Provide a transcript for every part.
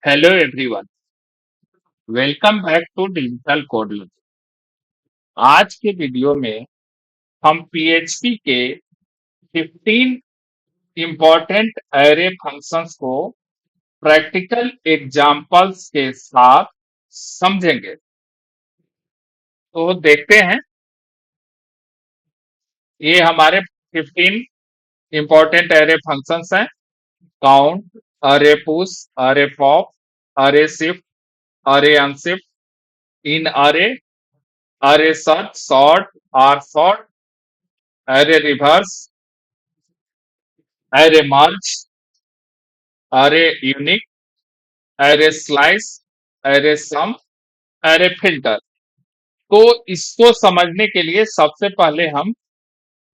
Hello everyone, welcome back to digital code learning. आज के video में हम पीएचपी के 15 इम्पोर्टेंट एरे फंक्शंस को प्रैक्टिकल एग्जांपल्स के साथ समझेंगे। तो देखते हैं, ये हमारे 15 इम्पोर्टेंट एरे फंक्शंस हैं। Count, array push, array pop, array shift, array unshift, in array, array search, sort, R sort, array reverse, array merge, अरे यूनिक, अरे स्लाइस, अरे सम, अरे फिल्टर। तो इसको समझने के लिए सबसे पहले हम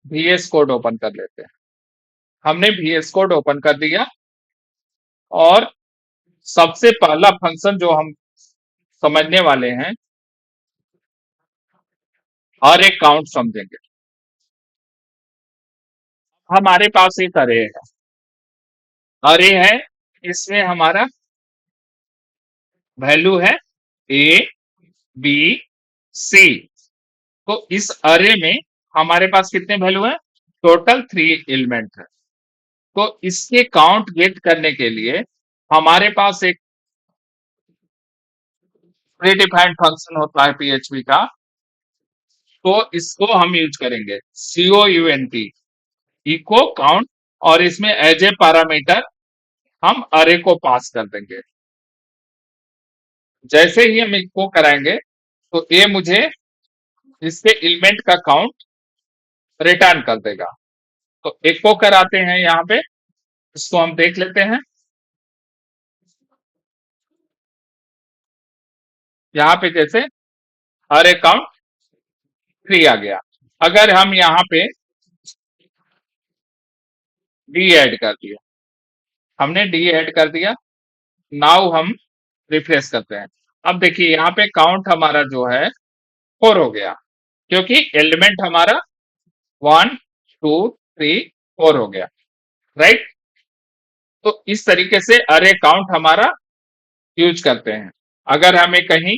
VS कोड ओपन कर लेते हैं। हमने VS कोड ओपन कर दिया और सबसे पहला फंक्शन जो हम समझने वाले हैं, अरे काउंट समझेंगे। हमारे पास एक अरे है, इसमें हमारा वैल्यू है A B C। तो इस अरे में हमारे पास कितने वैल्यू है? टोटल 3 एलिमेंट है। तो इसके काउंट गेट करने के लिए हमारे पास एक प्री डिफाइंड फंक्शन होता है पीएचपी का। तो इसको हम यूज करेंगे COUNT, इको काउंट, और इसमें एज ए पैरामीटर हम अरे को पास कर देंगे। जैसे ही हम इको कराएंगे तो ये मुझे इसके एलिमेंट का काउंट रिटर्न कर देगा। तो इको कराते हैं यहाँ पे, इसको हम देख लेते हैं। यहाँ पे जैसे अरे काउंट 3 आ गया। अगर हम यहाँ पे डी ऐड कर दिया, हमने डी ऐड कर दिया। नाउ हम रिफ्रेश करते हैं। अब देखिए यहाँ पे काउंट हमारा जो है 4 हो गया, क्योंकि एलिमेंट हमारा 1 2 3 4 हो गया, राइट। तो इस तरीके से अरे काउंट हमारा यूज करते हैं। अगर हमें कहीं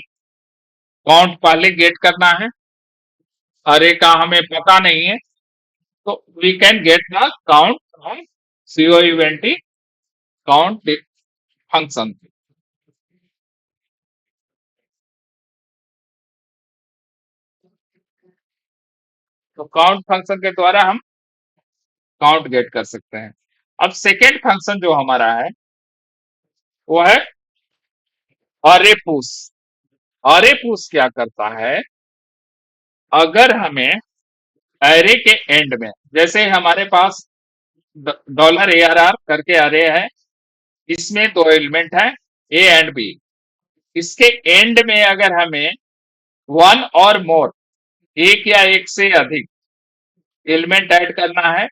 काउंट पहले गेट करना है, अरे का हमें पता नहीं है, तो we can get the count from COUNT count function. तो काउंट फंक्शन के द्वारा हम काउंट गेट कर सकते हैं। अब सेकेंड फंक्शन जो हमारा है वो है अरे पुश। अरे पुश क्या करता है? अगर हमें एरे के एंड में, जैसे हमारे पास $ARR करके अरे है, इसमें 2 एलिमेंट है A एंड B। इसके एंड में अगर हमें 1 और मोर, एक या एक से अधिक एलिमेंट ऐड करना है,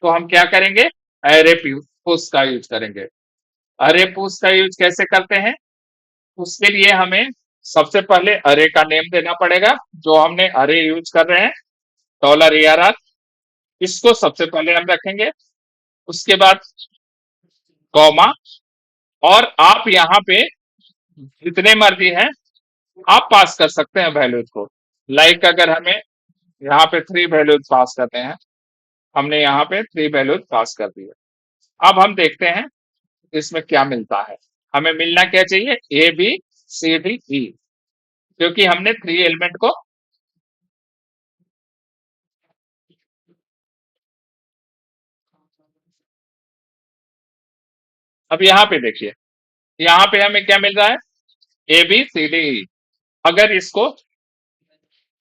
तो हम क्या करेंगे? अरे पुश का यूज करेंगे। अरे पुश का यूज कैसे करते हैं? उसके लिए हमें सबसे पहले अरे का नेम देना पड़ेगा। जो हमने अरे यूज कर रहे हैं $ARR, इसको सबसे पहले हम रखेंगे। उसके बाद कॉमा, और आप यहाँ पे जितने मर्जी हैं आप पास कर सकते हैं वैल्यूज को। लाइक अगर हमें यहाँ पे 3 वैल्यूज पास करते हैं, हमने यहाँ पे 3 वैल्यूज पास कर दिए। अब हम देखते हैं इसमें क्या मिलता है। हमें मिलना क्या चाहिए? ABCDE, क्योंकि हमने 3 एलिमेंट को अब यहाँ पे देखिए, यहाँ पे हमें क्या मिल रहा है? ABCDE। अगर इसको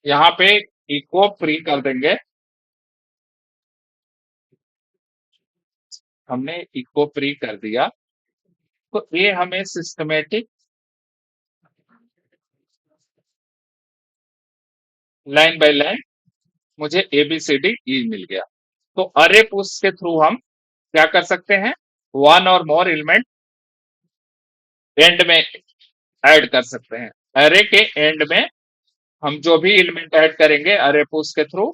यहाँ पे इको फ्री कर देंगे, हमने इको फ्री कर दिया, तो ये हमें सिस्टमेटिक लाइन बाय लाइन मुझे ABCDE मिल गया। तो अरे पुश के थ्रू हम क्या कर सकते हैं? 1 और मोर एलिमेंट एंड में ऐड कर सकते हैं। अरे के एंड में हम जो भी एलिमेंट ऐड करेंगे अरे पुश के थ्रू,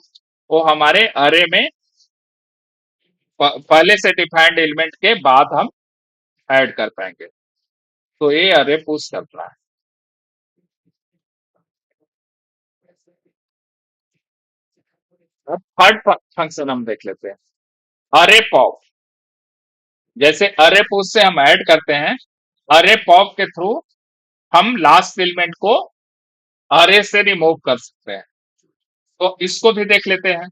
वो हमारे अरे में पहले से डिफाइंड एलिमेंट के बाद हम ऐड कर पाएंगे। तो ये अरे पुश करता है। अब थर्ड फंक्शन हम देख लेते हैं, अरे पॉप। जैसे अरे पुश से हम ऐड करते हैं, अरे पॉप के थ्रू हम लास्ट एलिमेंट को अरे से रिमूव कर सकते हैं। तो इसको भी देख लेते हैं।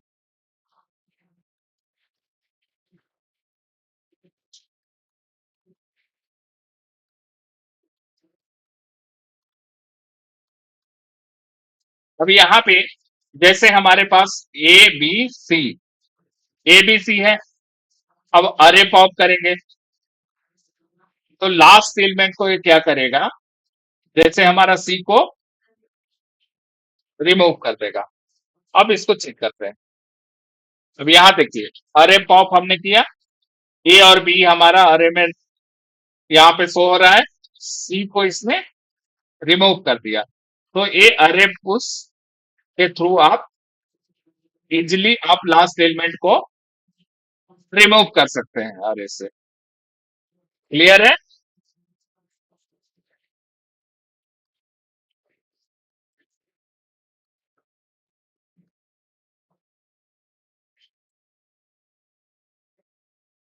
अब यहाँ पे जैसे हमारे पास A B C, A B C है, अब अरे पॉप करेंगे तो लास्ट एलिमेंट को ये क्या करेगा, जैसे हमारा सी को रिमूव कर देगा। अब इसको चेक करते हैं। अब यहाँ देखिए, अरे पॉप हमने किया, ए और बी हमारा अरे में यहाँ पे शो हो रहा है, सी को इसने रिमूव कर दिया। तो ये अरे पुश के थ्रू आप इजिली आप लास्ट एलिमेंट को रिमूव कर सकते हैं अरे से। क्लियर है?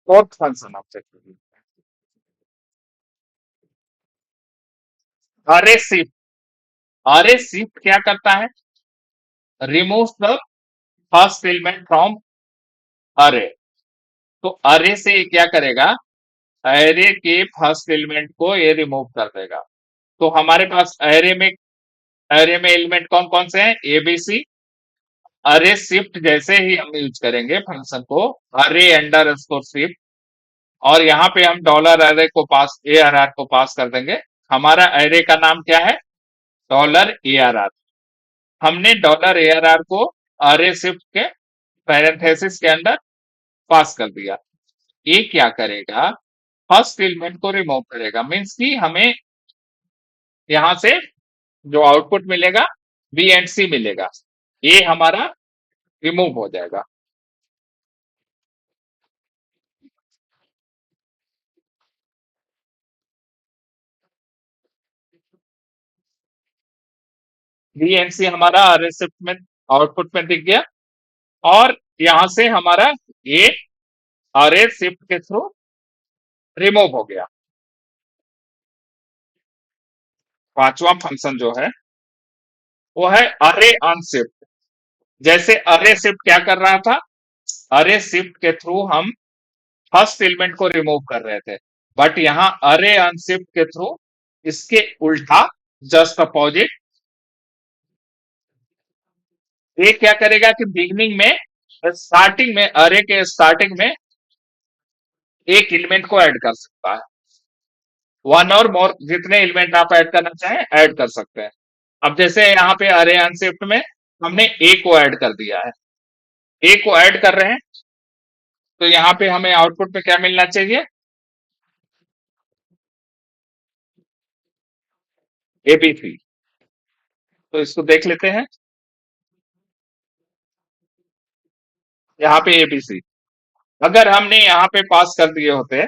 फोर्थ फंक्शन आप चेक करिए, अरे शिफ्ट। अरे शिफ्ट क्या करता है, remove the first element from अरे। तो अरे से ये क्या करेगा, अरे के फर्स्ट एलिमेंट को ये रिमूव कर देगा। तो हमारे पास अरे में एलिमेंट कौन कौन से हैं, एबीसी। अरे शिफ्ट जैसे ही हम यूज करेंगे फंक्शन को, अरे अंडर स्कोर शिफ्ट, और यहाँ पे हम डॉलर अरे को पास ए आर आर को पास कर देंगे। हमारा अरे का नाम क्या है, डॉलर ए आर आर। हमने डॉलर ए आर आर को अरे शिफ्ट के पैरेंथेसिस के अंदर पास कर दिया। ये क्या करेगा, फर्स्ट एलिमेंट को रिमूव करेगा, मीन्स कि हमें यहाँ से जो आउटपुट मिलेगा बी एंड सी मिलेगा, ये हमारा रिमूव हो जाएगा। बी एंड सी हमारा अरे शिफ्ट में आउटपुट में दिख गया, और यहां से हमारा ए अरे शिफ्ट के थ्रू रिमूव हो गया। पांचवा फंक्शन जो है वो है अरे अनशिफ्ट। जैसे अरे शिफ्ट क्या कर रहा था, अरे शिफ्ट के थ्रू हम फर्स्ट एलिमेंट को रिमूव कर रहे थे, बट यहाँ अरे अनशिफ्ट के थ्रू इसके उल्टा, जस्ट अपोजिट, ये क्या करेगा कि बिगनिंग में स्टार्टिंग में अरे के स्टार्टिंग में एक एलिमेंट को ऐड कर सकता है। वन और मोर जितने एलिमेंट आप ऐड करना चाहें ऐड कर सकते हैं। अब जैसे यहाँ पे अरे अनशिफ्ट में हमने ए को ऐड कर दिया है, ए को ऐड कर रहे हैं, तो यहाँ पे हमें आउटपुट में क्या मिलना चाहिए, एबीसी। तो इसको देख लेते हैं, यहाँ पे एबीसी। अगर हमने यहाँ पे पास कर दिए होते,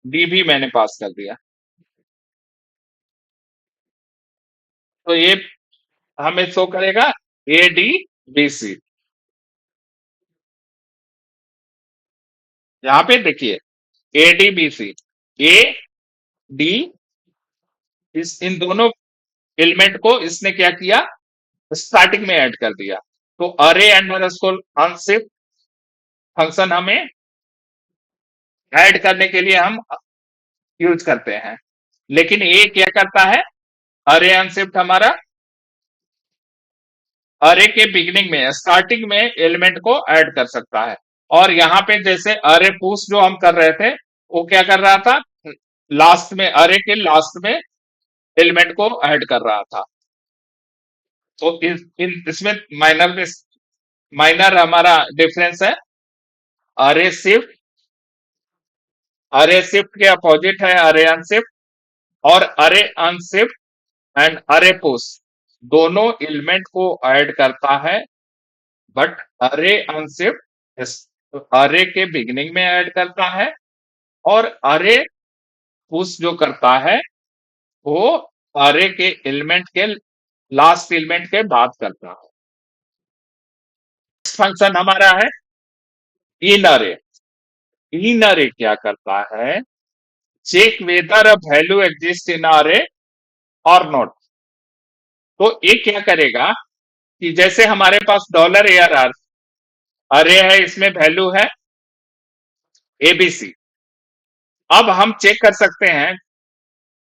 डी भी मैंने पास कर दिया, तो ये हमें शो करेगा ए डी बी सी। यहाँ पे देखिए, A D B C, A D, इस इन दोनों एलिमेंट को इसने क्या किया, स्टार्टिंग में ऐड कर दिया। तो अरे अंडरस्कोर अनशिफ्ट फंक्शन हमें ऐड करने के लिए हम यूज करते हैं। लेकिन ये क्या करता है, अरे अनशिफ्ट हमारा अरे के बिगिनिंग में स्टार्टिंग में एलिमेंट को ऐड कर सकता है। और यहाँ पे जैसे अरे पुश जो हम कर रहे थे, वो क्या कर रहा था, लास्ट में अरे के लास्ट में एलिमेंट को ऐड कर रहा था। तो इसमें माइनर हमारा डिफरेंस है, अरे शिफ्ट, अरे शिफ्ट के अपोजिट है अरे अनशिफ्ट, और अरे अनशिफ्ट एंड अरे पुश दोनों एलिमेंट को ऐड करता है, बट अरे अनशिफ्ट अरे के बिगिनिंग में ऐड करता है, और अरे पुश जो करता है वो अरे के एलिमेंट के लास्ट एलिमेंट के बाद करता है। फंक्शन हमारा है इन अरे। इन अरे क्या करता है, check whether a value exist in array और नॉट। तो ये क्या करेगा कि जैसे हमारे पास डॉलर ARR अरे है, इसमें वैल्यू है ABC। अब हम चेक कर सकते हैं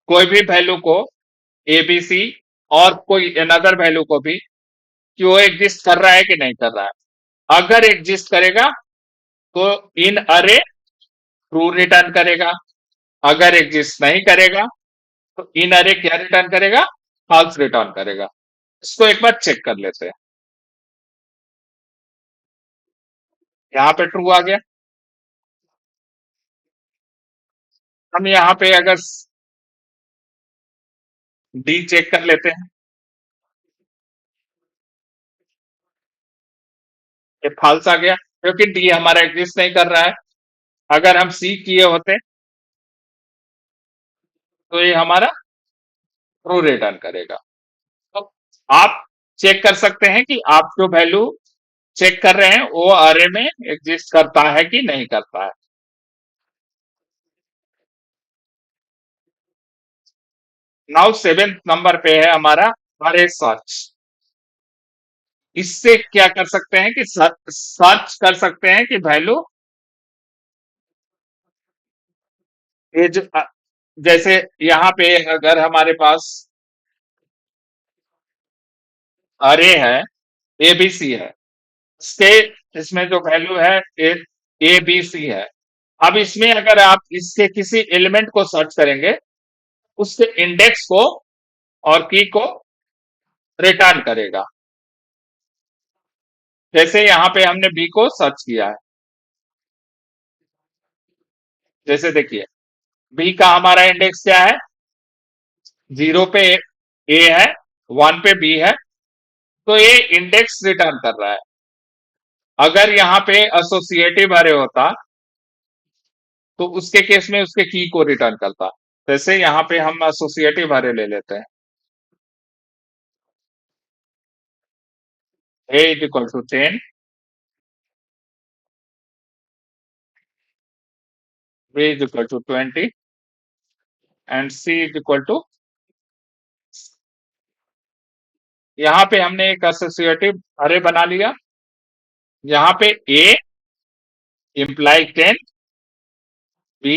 कोई भी वैल्यू को, ABC और कोई अनदर वैल्यू को भी, कि वो एग्जिस्ट कर रहा है कि नहीं कर रहा है। अगर एग्जिस्ट करेगा तो इन अरे ट्रू रिटर्न करेगा, अगर एग्जिस्ट नहीं करेगा तो इन अरे क्या रिटर्न करेगा, फॉल्स रिटर्न करेगा। इसको एक बार चेक कर लेते हैं। यहाँ पे ट्रू आ गया। हम यहाँ पे अगर डी चेक कर लेते हैं, ये फॉल्स आ गया क्योंकि डी हमारा एग्जिस्ट नहीं कर रहा है। अगर हम सी किए होते तो ये हमारा ट्रू रिटर्न करेगा। तो आप चेक कर सकते हैं कि आप जो वैल्यू चेक कर रहे हैं वो अरे में एग्जिस्ट करता है कि नहीं करता है। नाउ सेवेंथ नंबर पे है हमारा अरे सर्च। इससे क्या कर सकते हैं कि सर्च कर सकते हैं कि वैल्यू, ये जो जैसे यहाँ पे अगर हमारे पास अरे है, ABC है, इसके इसमें जो वैल्यू है ABC है। अब इसमें अगर आप इसके किसी एलिमेंट को सर्च करेंगे, उसके इंडेक्स को और की को रिटर्न करेगा। जैसे यहाँ पे हमने बी को सर्च किया है, जैसे देखिए बी का हमारा इंडेक्स क्या है, 0 पे ए है, 1 पे बी है, तो ये इंडेक्स रिटर्न कर रहा है। अगर यहाँ पे एसोसिएटिव अरे होता तो उसके केस में उसके की को रिटर्न करता। जैसे यहाँ पे हम एसोसिएटिव अरे ले लेते हैं, a is equal to 10, b is equal to 20 and c is equal to, यहाँ पे हमने एक एसोसिएटिव अरे बना लिया। यहाँ पे a इम्प्लाई 10, b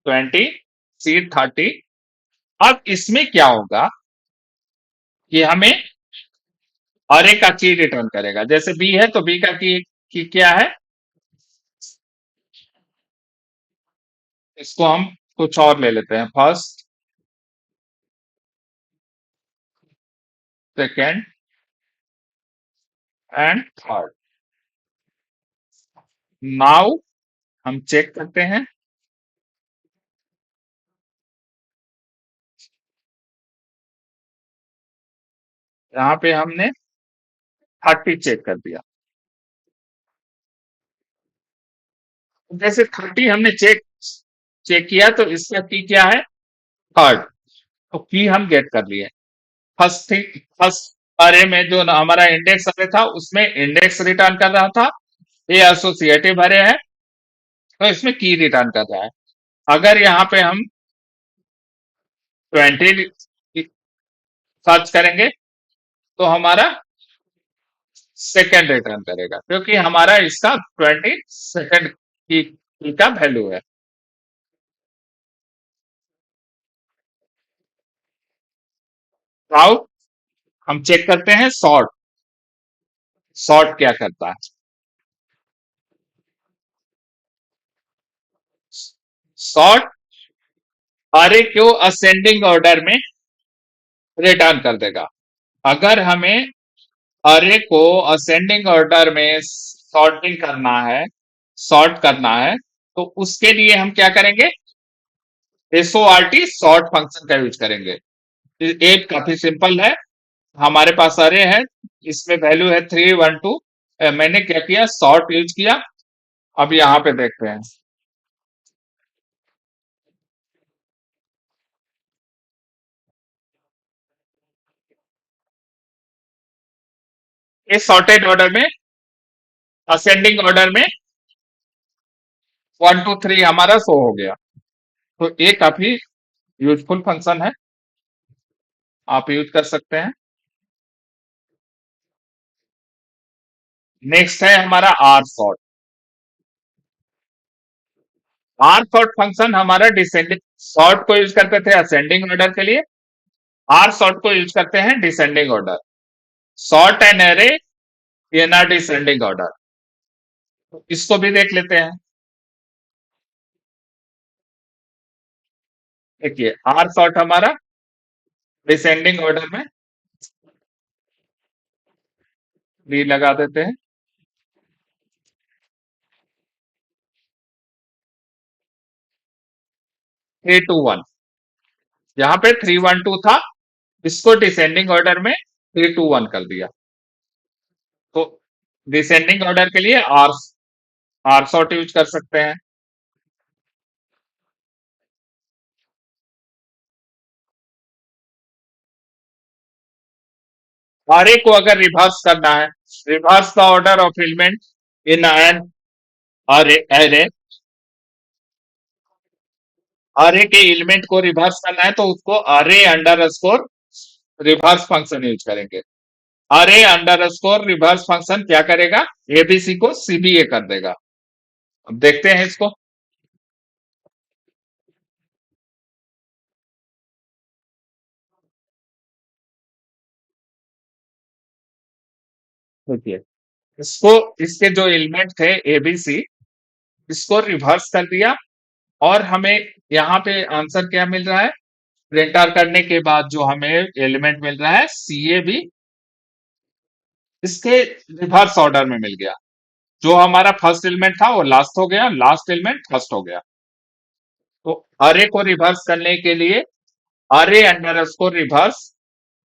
20, c 30। अब इसमें क्या होगा कि हमें अरे का की रिटर्न करेगा। जैसे बी है तो बी का की क्या है, इसको हम कुछ और ले लेते हैं, first, second and third. Now हम चेक करते हैं, यहाँ पे हमने 30 चेक कर दिया। जैसे 30 हमने चेक चेक किया तो इसका की क्या है, थर्ड। तो की हम गेट कर लिए। फर्स्ट थिंग, फर्स्ट अरे में जो हमारा इंडेक्स अरे था उसमें इंडेक्स रिटर्न कर रहा था, ये एसोसिएटिव अरे है तो इसमें की रिटर्न कर रहा है। अगर यहाँ पे हम 20 सर्च करेंगे तो हमारा सेकेंड रिटर्न करेगा क्योंकि हमारा इसका 20 सेकेंड की का वैल्यू है। नाउ हम चेक करते हैं सॉर्ट। सॉर्ट क्या करता है, सॉर्ट अरे को असेंडिंग ऑर्डर में रिटर्न कर देगा। अगर हमें अरे को असेंडिंग ऑर्डर में सॉर्टिंग करना है, सॉर्ट करना है, तो उसके लिए हम क्या करेंगे, SORT सॉर्ट फंक्शन का यूज करेंगे। एक काफी सिंपल है, हमारे पास अरे है, इसमें वैल्यू है 312। मैंने क्या किया, सॉर्ट यूज किया। अब यहाँ पे देखते हैं, इस सॉर्टेड ऑर्डर में, असेंडिंग ऑर्डर में 1 2 3 हमारा शो हो गया। तो ये काफी यूजफुल फंक्शन है, आप यूज कर सकते हैं। नेक्स्ट है हमारा R sort. R sort function हमारा डिसेंडिंग, सॉर्ट को यूज करते थे असेंडिंग ऑर्डर के लिए, आर सॉर्ट को यूज करते हैं descending order. Sort an array in are descending order, इसको भी देख लेते हैं। देखिए आर सॉर्ट हमारा डिसेंडिंग ऑर्डर में भी लगा देते हैं। 3 2 1, यहाँ पे 3 1 2 था, इसको डिसेंडिंग ऑर्डर में 3 2 1 कर दिया। तो डिसेंडिंग ऑर्डर के लिए आर आर सॉर्ट यूज कर सकते हैं। आरए को अगर रिवर्स करना है, reverse the order of element in an अरे, अरे के एलिमेंट को रिवर्स करना है तो उसको अरे under score reverse function use करेंगे। अरे अंडर स्कोर रिवर्स फंक्शन क्या करेगा, एबीसी को सीबीए कर देगा। अब देखते हैं इसको। देखिए इसको, इसके जो एलिमेंट थे एबीसी, इसको रिवर्स कर दिया और हमें यहाँ पे आंसर क्या मिल रहा है, प्रिंटर करने के बाद जो हमें एलिमेंट मिल रहा है सी ए भी इसके रिवर्स ऑर्डर में मिल गया। जो हमारा फर्स्ट एलिमेंट था वो लास्ट हो गया, लास्ट एलिमेंट फर्स्ट हो गया। तो अरे को रिवर्स करने के लिए अरे अंडर स्कोर रिवर्स,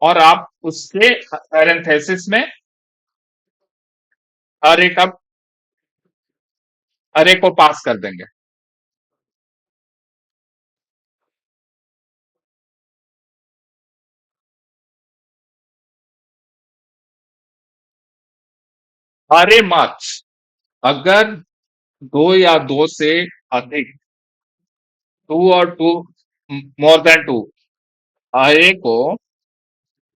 और आप उसके पैरेंथेसिस में अरे का, अरे को पास कर देंगे। अरे मार्क्स, अगर दो या दो से अधिक, टू और टू, मोर देन टू, अरे को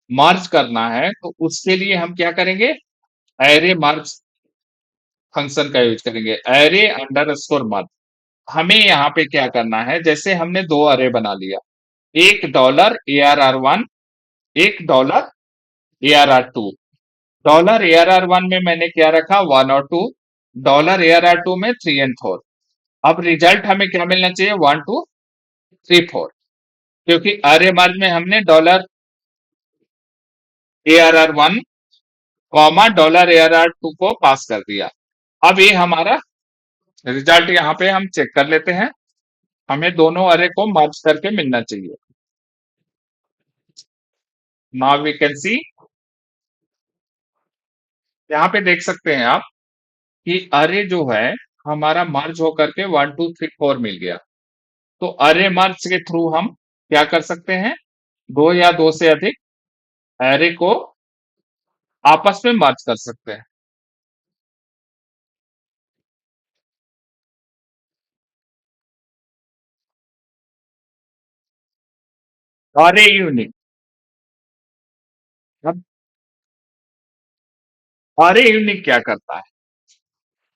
मर्ज करना है तो उसके लिए हम क्या करेंगे, एरे मर्ज फंक्शन का यूज करेंगे, एरे अंडर स्कोर मर्ज। हमें यहाँ पे क्या करना है, जैसे हमने दो अरे बना लिया, $ARR1, $ARR2। $ARR1 में मैंने क्या रखा, 1 और 2, $ARR2 में 3 और 4। अब रिजल्ट हमें क्या मिलना चाहिए, 1 2 3 4, क्योंकि अरे मर्ज में हमने $ARR1 $ARR2 को पास कर दिया। अब ये हमारा रिजल्ट यहाँ पे हम चेक कर लेते हैं, हमें दोनों अरे को मर्ज करके मिलना चाहिए। नाउ वी कैन सी, यहाँ पे देख सकते हैं आप कि अरे जो है हमारा मर्ज होकर के 1 2 3 4 मिल गया। तो अरे मर्ज के थ्रू हम क्या कर सकते हैं, दो या दो से अधिक अरे को आपस में मर्ज कर सकते हैं। अरे यूनिक, अब अरे यूनिक क्या करता है,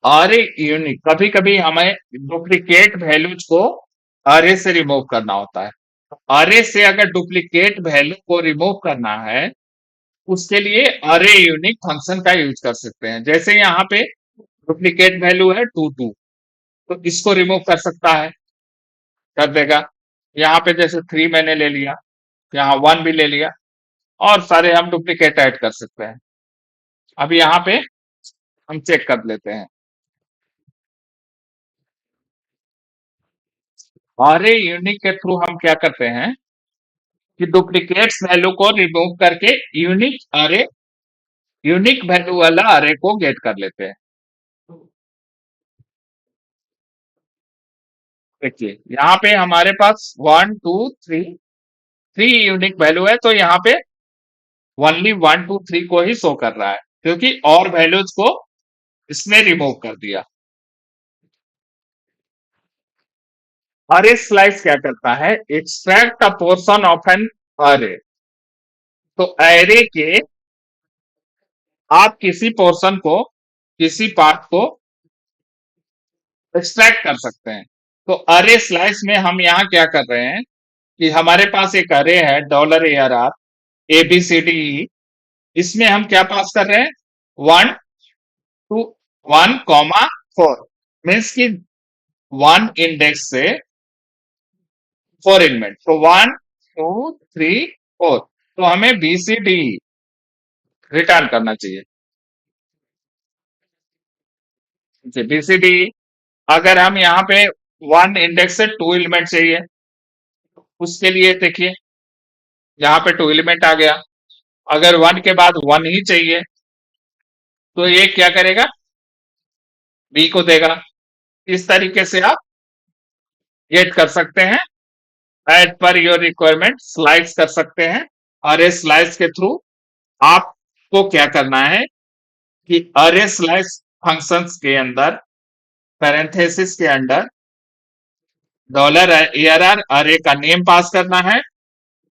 अरे यूनिक कभी कभी हमें डुप्लीकेट वैल्यूज को अरे से रिमूव करना होता है। अरे से अगर डुप्लीकेट वैल्यू को रिमूव करना है, उसके लिए अरे यूनिक फंक्शन का यूज कर सकते हैं। जैसे यहाँ पे डुप्लीकेट वैल्यू है 2 2, तो इसको रिमूव कर सकता है, कर देगा। यहाँ पे जैसे 3 मैंने ले लिया, यहाँ 1 भी ले लिया, और सारे हम डुप्लीकेट ऐड कर सकते हैं। अब यहाँ पे हम चेक कर लेते हैं, अरे यूनिक के थ्रू हम क्या करते हैं कि डुप्लीकेट्स वैल्यू को रिमूव करके यूनिक अरे, यूनिक वैल्यू वाला अरे को गेट कर लेते हैं। देखिए यहाँ पे हमारे पास 1 2 3, 3 यूनिक वैल्यू है, तो यहाँ पे ओनली 1 2 3 को ही शो कर रहा है। क्योंकि और वैल्यूज को इसने रिमूव कर दिया। अरे स्लाइस क्या करता है, extract a portion of an array. तो एरे के आप किसी पोर्शन को, किसी पार्ट को एक्सट्रैक्ट कर सकते हैं। तो अरे स्लाइस में हम यहाँ क्या कर रहे हैं कि हमारे पास एक अरे है $ARR ABCDE। इसमें हम क्या पास कर रहे हैं, 1 2 1 4 मीन्स की 1 इंडेक्स से 4 एलिमेंट, तो 1 2 3 4। तो हमें BCD रिटर्न करना चाहिए। BCD अगर हम यहाँ पे 1 इंडेक्स से 2 एलिमेंट चाहिए, उसके लिए देखिए यहाँ पे 2 एलिमेंट आ गया। अगर 1 के बाद 1 ही चाहिए तो ये क्या करेगा, बी को देगा। इस तरीके से आप गेट कर सकते हैं, as per your requirement slice कर सकते हैं। अरे स्लाइस के थ्रू आपको क्या करना है कि अरे स्लाइस फंक्शंस के अंदर पैरेंथेसिस के अंदर $ARR अरे का नेम पास करना है,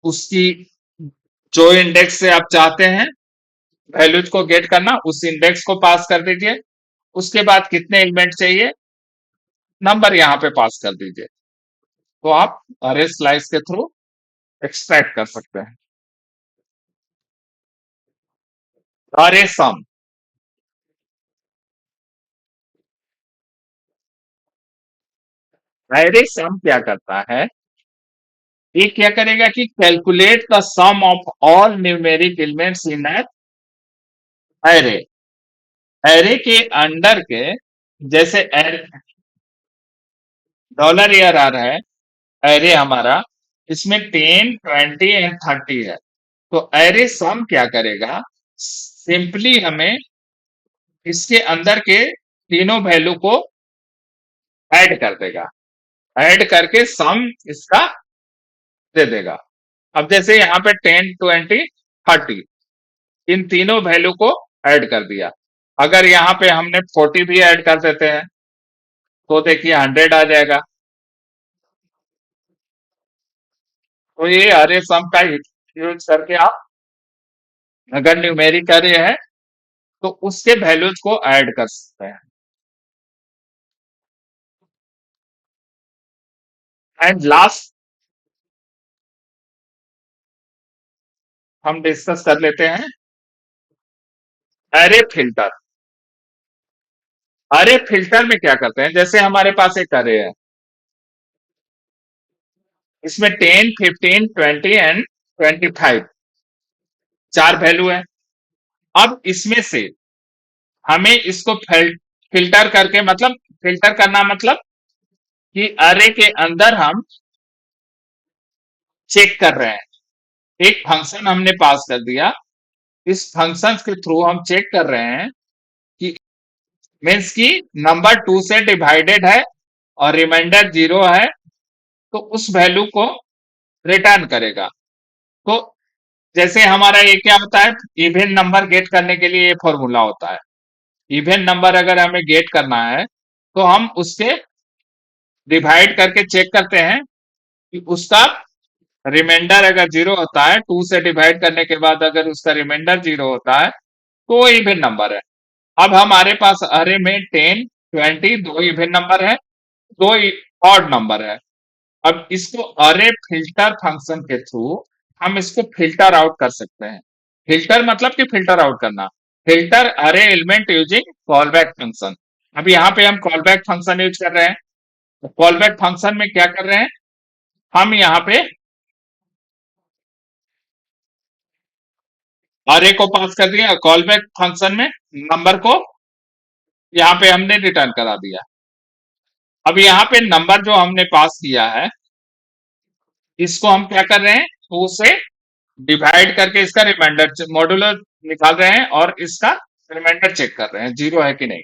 उसकी जो इंडेक्स से आप चाहते हैं वैल्यूज को गेट करना, उस इंडेक्स को पास कर दीजिए। उसके बाद कितने एलिमेंट चाहिए, नंबर यहाँ पे पास कर दीजिए। तो आप अरे स्लाइस के थ्रू एक्सट्रैक्ट कर सकते हैं। अरे सम, अरे सम क्या करता है, ये क्या करेगा कि calculate the sum of all numeric elements in array. Array के अंडर के, जैसे $ARR है एरे हमारा, इसमें 10 20 एंड 30 है। तो एरे सम क्या करेगा, सिंपली हमें इसके अंदर के तीनों वैल्यू को ऐड कर देगा, ऐड करके सम इसका दे देगा। अब जैसे यहाँ पे 10 20 30, इन तीनों वैल्यू को ऐड कर दिया। अगर यहाँ पे हमने 40 भी ऐड कर देते हैं तो देखिए 100 आ जाएगा। तो ये अरे सम का यूज करके आप, अगर न्यूमेरिक अरे है तो उसके वैल्यूज को ऐड कर सकते हैं। एंड लास्ट हम डिस्कस कर लेते हैं अरे फिल्टर। अरे फिल्टर में क्या करते हैं, जैसे हमारे पास एक अरे है, इसमें 10 15 20 एंड 25 चार वैल्यू है। अब इसमें से हमें इसको फिल्टर करके, मतलब फिल्टर करना मतलब कि अरे के अंदर हम चेक कर रहे हैं, एक फंक्शन हमने पास कर दिया, इस फंक्शन के थ्रू हम चेक कर रहे हैं कि मीन्स की नंबर 2 से डिवाइडेड है और रिमाइंडर 0 है, तो उस वैल्यू को रिटर्न करेगा। तो जैसे हमारा ये क्या होता है, इवन नंबर गेट करने के लिए ये फॉर्मूला होता है। इवन नंबर अगर हमें गेट करना है तो हम उसके डिवाइड करके चेक करते हैं कि उसका रिमाइंडर अगर 0 होता है, 2 से डिवाइड करने के बाद अगर उसका रिमाइंडर 0 होता है तो वो इवन नंबर है। अब हमारे पास अरे में 10 20 दो इवन नंबर है, दो ऑड नंबर है। अब इसको अरे फिल्टर फंक्शन के थ्रू हम इसको फिल्टर आउट कर सकते हैं। फिल्टर मतलब कि फिल्टर आउट करना, फिल्टर अरे element using call back function. अब यहाँ पे हम कॉल बैक फंक्शन यूज कर रहे हैं। तो कॉल बैक फंक्शन में क्या कर रहे हैं, हम यहाँ पे अरे को पास कर दिया, कॉल बैक फंक्शन में नंबर को यहाँ पे हमने रिटर्न करा दिया। अब यहाँ पे नंबर जो हमने पास किया है, इसको हम क्या कर रहे हैं, 2 से डिवाइड करके इसका रिमाइंडर मॉड्यूलर निकाल रहे हैं और इसका रिमाइंडर चेक कर रहे हैं 0 है कि नहीं।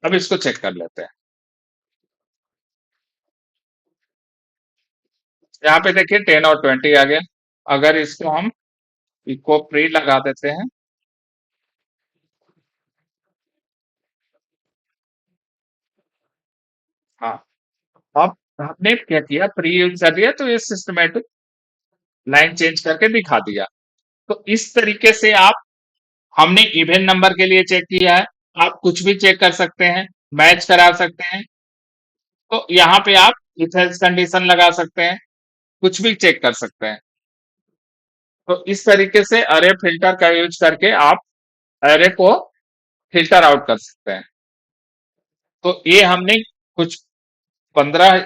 अब इसको चेक कर लेते हैं। यहाँ पे देखिए 10 और 20 आ गया। अगर इसको हम इको प्री लगा देते हैं हाँ, अब हमने क्या किया, प्री यूज कर दिया तो ये सिस्टमेटिक लाइन चेंज करके दिखा दिया। तो इस तरीके से आप, हमने इवन नंबर के लिए चेक किया है, आप कुछ भी चेक कर सकते हैं, मैच करा सकते हैं। तो यहाँ पे आप इफ एल्स कंडीशन लगा सकते हैं, कुछ भी चेक कर सकते हैं। तो इस तरीके से अरे फिल्टर का यूज करके आप अरे को फिल्टर आउट कर सकते हैं। तो ये हमने कुछ 15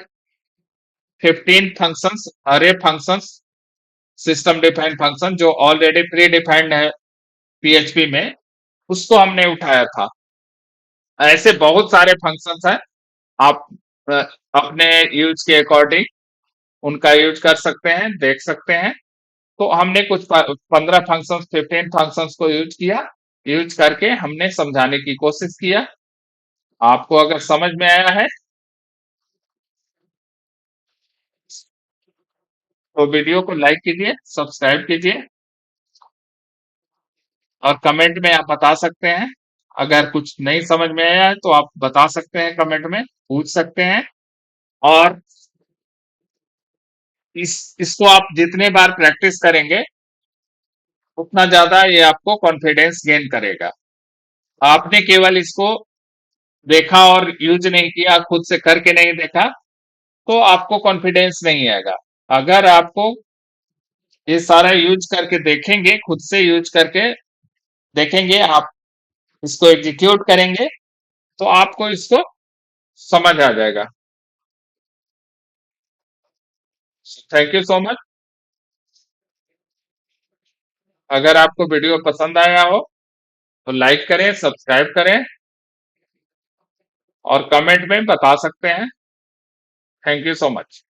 15 फंक्शंस, अरे फंक्शंस, सिस्टम डिफाइंड फंक्शन जो ऑलरेडी प्री डिफाइंड है पीएचपी में, उसको हमने उठाया था। ऐसे बहुत सारे फंक्शंस हैं, आप अ, अपने यूज के अकॉर्डिंग उनका यूज कर सकते हैं, देख सकते हैं। तो हमने कुछ 15 फंक्शंस, 15 फंक्शंस को यूज किया, यूज करके हमने समझाने की कोशिश किया। आपको अगर समझ में आया है तो वीडियो को लाइक कीजिए, सब्सक्राइब कीजिए, और कमेंट में आप बता सकते हैं। अगर कुछ नहीं समझ में आया है तो आप बता सकते हैं, कमेंट में पूछ सकते हैं। और इसको आप जितने बार प्रैक्टिस करेंगे उतना ज्यादा ये आपको कॉन्फिडेंस गेन करेगा। आपने केवल इसको देखा और यूज नहीं किया, खुद से करके नहीं देखा, तो आपको कॉन्फिडेंस नहीं आएगा। अगर आपको ये सारा यूज करके देखेंगे, खुद से यूज करके देखेंगे, आप इसको एग्जीक्यूट करेंगे, तो आपको इसको समझ आ जाएगा। Thank you so much. अगर आपको वीडियो पसंद आया हो तो लाइक करें, सब्सक्राइब करें, और कमेंट में बता सकते हैं। Thank you so much.